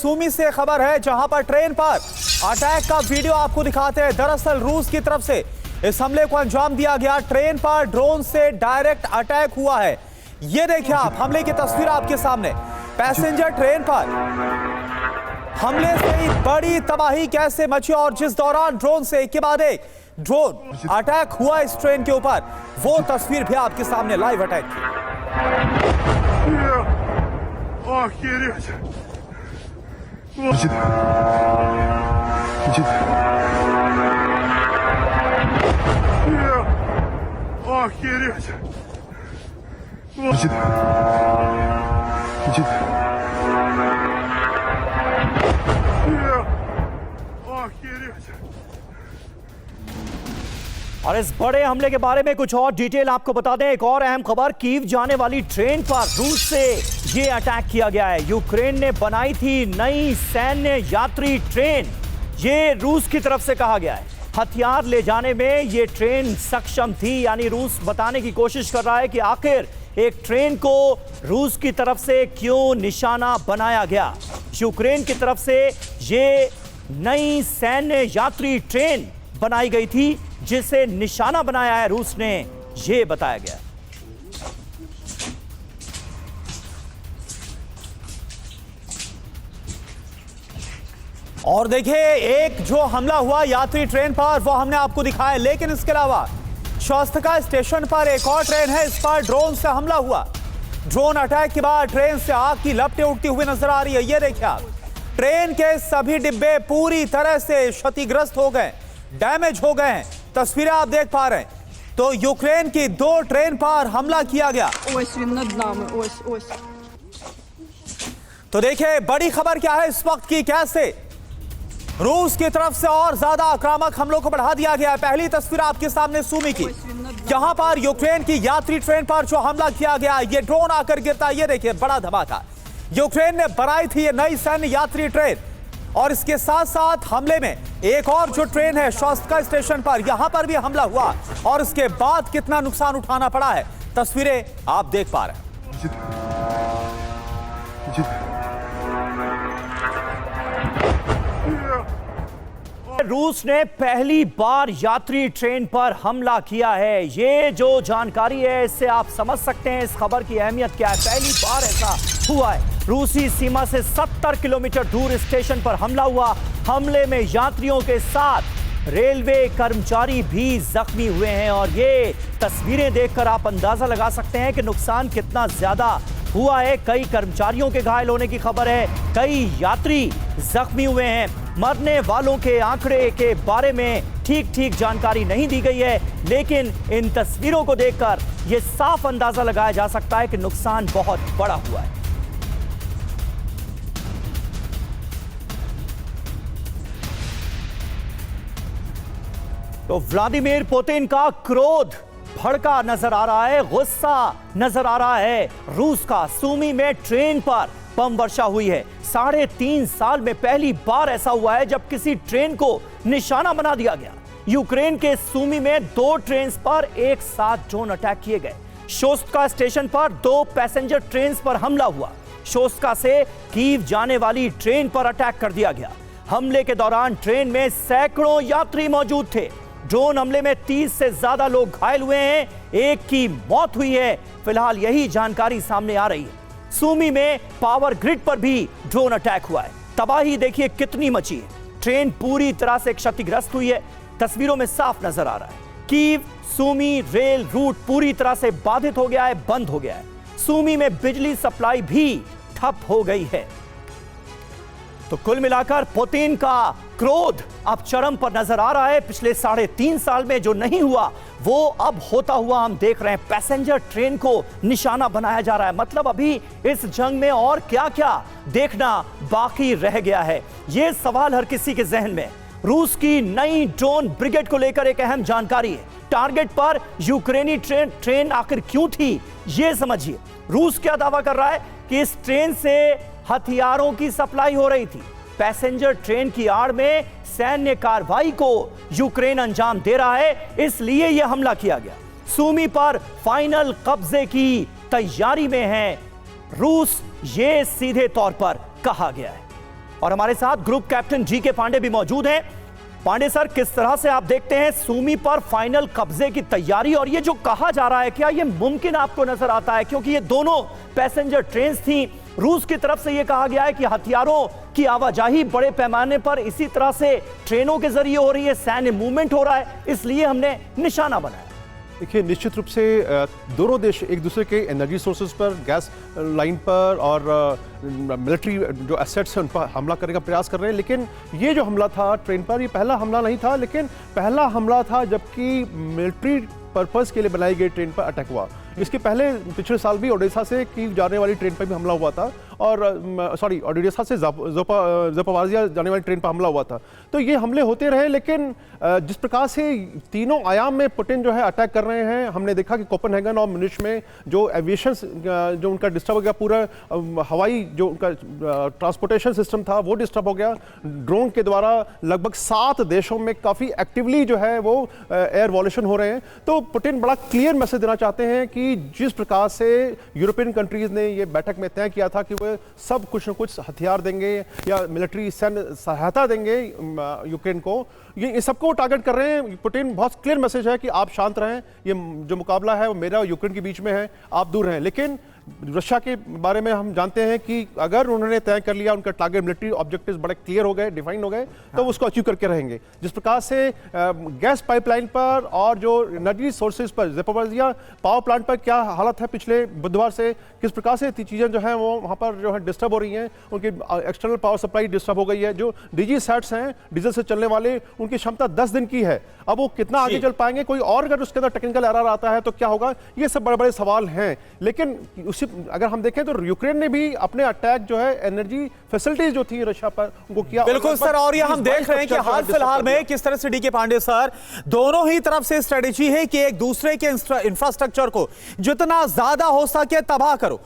सूमी से खबर है, जहां पर ट्रेन पर अटैक का वीडियो आपको दिखाते हैं। दरअसल रूस की तरफ से इस हमले को अंजाम दिया गया। ट्रेन पर ड्रोन से डायरेक्ट अटैक हुआ है। ये देखिए आप, हमले की तस्वीर आपके सामने। पैसेंजर ट्रेन पर हमले से ही बड़ी तबाही कैसे मची, और जिस दौरान ड्रोन से एक के बाद एक ड्रोन अटैक हुआ इस ट्रेन के ऊपर, वो तस्वीर भी आपके सामने लाइव अटैक की। और इस बड़े हमले के बारे में कुछ और डिटेल आपको बता दें। एक और अहम खबर, कीव जाने वाली ट्रेन पर रूस से ये अटैक किया गया है। यूक्रेन ने बनाई थी नई सैन्य यात्री ट्रेन, ये रूस की तरफ से कहा गया है। हथियार ले जाने में ये ट्रेन सक्षम थी, यानी रूस बताने की कोशिश कर रहा है कि आखिर एक ट्रेन को रूस की तरफ से क्यों निशाना बनाया गया। यूक्रेन की तरफ से ये नई सैन्य यात्री ट्रेन बनाई गई थी, जिसे निशाना बनाया है रूस ने, यह बताया गया। और देखिए, एक जो हमला हुआ यात्री ट्रेन पर वो हमने आपको दिखाया, लेकिन इसके अलावा शोस्टका स्टेशन पर एक और ट्रेन है, इस पर ड्रोन से हमला हुआ। ड्रोन अटैक के बाद ट्रेन से आग की लपटें उठती हुई नजर आ रही है। ये देखिए आप, ट्रेन के सभी डिब्बे पूरी तरह से क्षतिग्रस्त हो गए, डैमेज हो गए हैं। तस्वीरें आप देख पा रहे हैं। तो यूक्रेन की 2 ट्रेन पर हमला किया गया। तो देखिए, बड़ी खबर क्या है इस वक्त की, कैसे रूस की तरफ से और ज्यादा आक्रामक हमलों को बढ़ा दिया गया है। पहली तस्वीर आपके सामने सूमी की, जहां पर यूक्रेन की यात्री ट्रेन पर जो हमला किया गया, ये ड्रोन आकर गिरता है। ये देखिए, बड़ा धमाका। यूक्रेन ने बनाई थी ये नई सैन्य यात्री ट्रेन, और इसके साथ साथ हमले में एक और जो ट्रेन है शोस्टका स्टेशन पर, यहां पर भी हमला हुआ, और इसके बाद कितना नुकसान उठाना पड़ा है, तस्वीरें आप देख पा रहे हैं। रूस ने पहली बार यात्री ट्रेन पर हमला किया है। ये जो जानकारी है, इससे आप समझ सकते हैं इस खबर की अहमियत क्या है। पहली बार ऐसा हुआ है। रूसी सीमा से 70 किलोमीटर दूर स्टेशन पर हमला हुआ। हमले में यात्रियों के साथ रेलवे कर्मचारी भी जख्मी हुए हैं, और ये तस्वीरें देखकर आप अंदाजा लगा सकते हैं कि नुकसान कितना ज्यादा हुआ है। कई कर्मचारियों के घायल होने की खबर है, कई यात्री जख्मी हुए हैं। मरने वालों के आंकड़े के बारे में ठीक जानकारी नहीं दी गई है, लेकिन इन तस्वीरों को देखकर यह साफ अंदाजा लगाया जा सकता है कि नुकसान बहुत बड़ा हुआ है। तो व्लादिमीर पुतिन का क्रोध भड़का नजर आ रहा है, गुस्सा नजर आ रहा है रूस का। सूमी में ट्रेन पर बम वर्षा हुई है। 3.5 साल में पहली बार ऐसा हुआ है जब किसी ट्रेन को निशाना बना दिया गया। यूक्रेन के सूमी में 2 ट्रेन पर एक साथ ड्रोन अटैक किए गए। शोस्टका स्टेशन पर 2 पैसेंजर ट्रेन पर हमला हुआ। शोस्टका से कीव जाने वाली ट्रेन पर अटैक कर दिया गया। हमले के दौरान ट्रेन में सैकड़ों यात्री मौजूद थे। ड्रोन हमले में 30 से ज्यादा लोग घायल हुए हैं, एक की मौत हुई है। फिलहाल यही जानकारी सामने आ रही है। सूमी में पावर ग्रिड पर भी ड्रोन अटैक हुआ है। तबाही देखिए कितनी मची है। ट्रेन पूरी तरह से क्षतिग्रस्त हुई है, तस्वीरों में साफ नजर आ रहा है। कीव सूमी रेल रूट पूरी तरह से बाधित हो गया है, बंद हो गया है। सूमी में बिजली सप्लाई भी ठप हो गई है। तो कुल मिलाकर पुतिन का क्रोध अब चरम पर नजर आ रहा है। पिछले 3.5 साल में जो नहीं हुआ, वो अब होता हुआ हम देख रहे हैं। पैसेंजर ट्रेन को निशाना बनाया जा रहा है। मतलब अभी इस जंग में और क्या क्या देखना बाकी रह गया है, ये सवाल हर किसी के जहन में। रूस की नई ड्रोन ब्रिगेड को लेकर एक अहम जानकारी है। टारगेट पर यूक्रेनी ट्रेन आखिर क्यों थी, ये समझिए। रूस क्या दावा कर रहा है कि इस ट्रेन से हथियारों की सप्लाई हो रही थी। पैसेंजर ट्रेन की आड़ में सैन्य कार्रवाई को यूक्रेन अंजाम दे रहा है, इसलिए यह हमला किया गया। सूमी पर फाइनल कब्जे की तैयारी में है रूस, ये सीधे तौर पर कहा गया है। और हमारे साथ ग्रुप कैप्टन जी.के. पांडे भी मौजूद हैं। पांडे सर, किस तरह से आप देखते हैं सूमी पर फाइनल कब्जे की तैयारी, और ये जो कहा जा रहा है क्या ये मुमकिन आपको नजर आता है, क्योंकि ये दोनों पैसेंजर ट्रेन थी। रूस की तरफ से ये कहा गया है कि हथियारों की आवाजाही बड़े पैमाने पर इसी तरह से ट्रेनों के जरिए हो रही है, सैन्य मूवमेंट हो रहा है, इसलिए हमने निशाना बनाया। देखिए, निश्चित रूप से दोनों देश एक दूसरे के एनर्जी सोर्सेज पर, गैस लाइन पर और मिलिट्री जो एसेट्स हैं उन पर हमला करने का प्रयास कर रहे हैं। लेकिन ये जो हमला था ट्रेन पर, ये पहला हमला नहीं था, लेकिन पहला हमला था जबकि मिलिट्री पर्पस के लिए बनाई गई ट्रेन पर अटैक हुआ। इसके पहले पिछले साल भी ओडिशा से की जाने वाली ट्रेन पर भी हमला हुआ था, और ओडिशा से ज़पोरिज़िया जाने वाली ट्रेन पर हमला हुआ था। तो ये हमले होते रहे, लेकिन जिस प्रकार से तीनों आयाम में पुतिन जो है अटैक कर रहे हैं, हमने देखा कि कोपेनहेगन और म्यूनिच में जो एविएशन जो उनका डिस्टर्ब हो गया, पूरा हवाई जो उनका ट्रांसपोर्टेशन सिस्टम था वो डिस्टर्ब हो गया। ड्रोन के द्वारा लगभग 7 देशों में काफ़ी एक्टिवली जो है वो एयर वॉल्यूशन हो रहे हैं। तो पुतिन बड़ा क्लियर मैसेज देना चाहते हैं कि जिस प्रकार से यूरोपियन कंट्रीज ने ये बैठक में तय किया था कि वो सब कुछ न कुछ हथियार देंगे या मिलिट्री सैन्य सहायता देंगे यूक्रेन को, ये सबको टारगेट कर रहे हैं। पुतिन बहुत क्लियर मैसेज है कि आप शांत रहें, ये जो मुकाबला है वो मेरा और यूक्रेन के बीच में है, आप दूर रहें। लेकिन रशिया के बारे में हम जानते हैं कि अगर उन्होंने तय कर लिया, उनका टारगेट मिलिट्री ऑब्जेक्टिव्स बड़े क्लियर हो गए, डिफाइन हो गए, तो उसको अचीव करके रहेंगे। जिस प्रकार से गैस पाइपलाइन पर और जो एनर्जी सोर्सेज पर, ज़पोरिज़िया पावर प्लांट पर क्या हालत है पिछले बुधवार से, किस प्रकार से चीज़ें जो हैं वो वहाँ पर जो है डिस्टर्ब हो रही हैं, उनकी एक्सटर्नल पावर सप्लाई डिस्टर्ब हो गई है। जो डीजी सेट्स हैं डीजल से चलने वाले, उनकी क्षमता 10 दिन की है, अब वो कितना आगे चल पाएंगे, कोई और अगर उसके अंदर टेक्निकल एरर आता है तो क्या होगा, ये सब बड़े बड़े सवाल हैं। लेकिन अगर हम देखें तो यूक्रेन ने भी अपने अटैक जो है एनर्जी फैसिलिटीज जो थी रशिया पर उनको किया। बिल्कुल सर, और ये हम देख रहे हैं कि हाल फिलहाल में किस तरह से डी.के. पांडे सर, दोनों ही तरफ से स्ट्रेटेजी है कि एक दूसरे के इंफ्रास्ट्रक्चर को जितना ज्यादा हो सके तबाह करो।